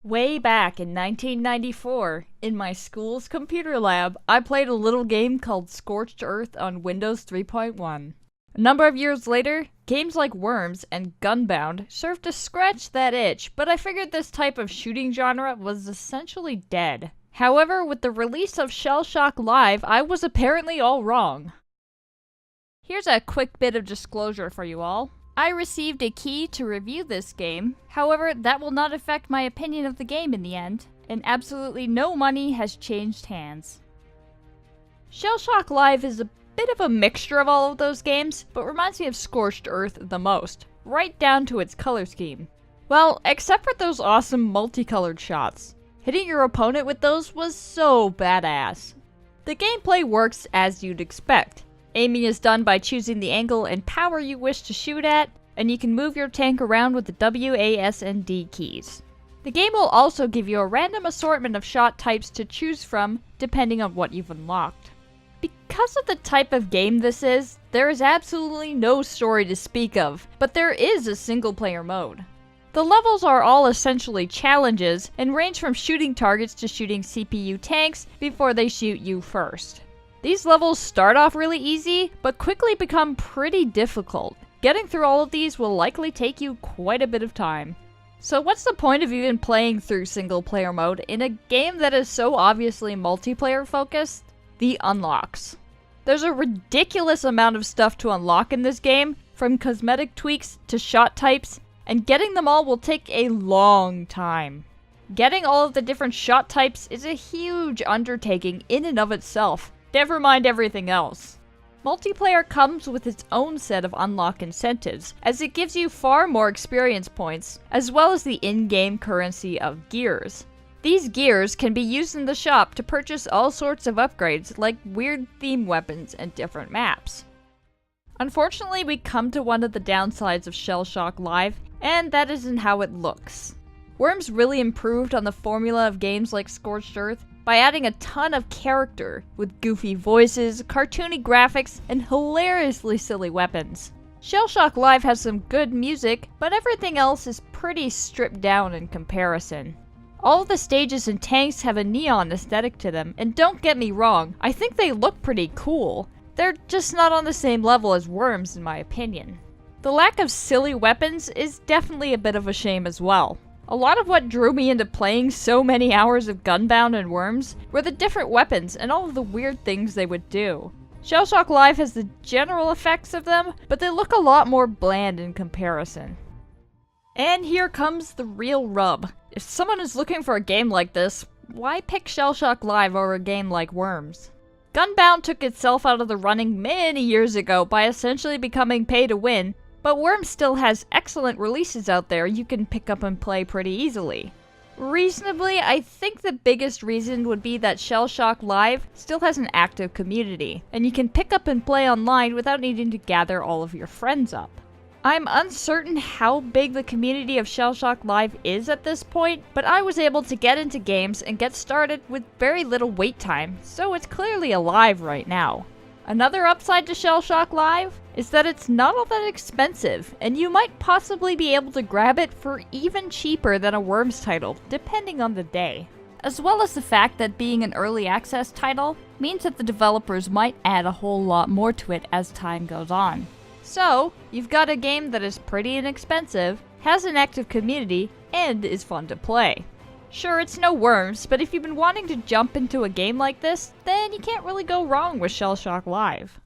Way back in 1994, in my school's computer lab, I played a little game called Scorched Earth on Windows 3.1. A number of years later, games like Worms and Gunbound served to scratch that itch, but I figured this type of shooting genre was essentially dead. However, with the release of Shellshock Live, I was apparently all wrong. Here's a quick bit of disclosure for you all. I received a key to review this game, however, that will not affect my opinion of the game in the end, and absolutely no money has changed hands. Shellshock Live is a bit of a mixture of all of those games, but reminds me of Scorched Earth the most, right down to its color scheme. Well, except for those awesome multicolored shots. Hitting your opponent with those was so badass. The gameplay works as you'd expect. Aiming is done by choosing the angle and power you wish to shoot at, and you can move your tank around with the W, A, S, and D keys. The game will also give you a random assortment of shot types to choose from, depending on what you've unlocked. Because of the type of game this is, there is absolutely no story to speak of, but there is a single-player mode. The levels are all essentially challenges, and range from shooting targets to shooting CPU tanks before they shoot you first. These levels start off really easy, but quickly become pretty difficult. Getting through all of these will likely take you quite a bit of time. So what's the point of even playing through single player mode in a game that is so obviously multiplayer focused? The unlocks. There's a ridiculous amount of stuff to unlock in this game, from cosmetic tweaks to shot types, and getting them all will take a long time. Getting all of the different shot types is a huge undertaking in and of itself. Never mind everything else. Multiplayer comes with its own set of unlock incentives, as it gives you far more experience points, as well as the in-game currency of gears. These gears can be used in the shop to purchase all sorts of upgrades, like weird theme weapons and different maps. Unfortunately, we come to one of the downsides of Shellshock Live, and that isn't how it looks. Worms really improved on the formula of games like Scorched Earth by adding a ton of character, with goofy voices, cartoony graphics, and hilariously silly weapons. Shellshock Live has some good music, but everything else is pretty stripped down in comparison. All of the stages and tanks have a neon aesthetic to them, and don't get me wrong, I think they look pretty cool. They're just not on the same level as Worms in my opinion. The lack of silly weapons is definitely a bit of a shame as well. A lot of what drew me into playing so many hours of Gunbound and Worms were the different weapons and all of the weird things they would do. Shellshock Live has the general effects of them, but they look a lot more bland in comparison. And here comes the real rub. If someone is looking for a game like this, why pick Shellshock Live over a game like Worms? Gunbound took itself out of the running many years ago by essentially becoming pay to win, but Worms still has excellent releases out there you can pick up and play pretty easily. Reasonably, I think the biggest reason would be that Shellshock Live still has an active community, and you can pick up and play online without needing to gather all of your friends up. I'm uncertain how big the community of Shellshock Live is at this point, but I was able to get into games and get started with very little wait time, so it's clearly alive right now. Another upside to Shellshock Live is that it's not all that expensive, and you might possibly be able to grab it for even cheaper than a Worms title, depending on the day. As well as the fact that being an early access title means that the developers might add a whole lot more to it as time goes on. So, you've got a game that is pretty inexpensive, has an active community, and is fun to play. Sure, it's no Worms, but if you've been wanting to jump into a game like this, then you can't really go wrong with Shellshock Live.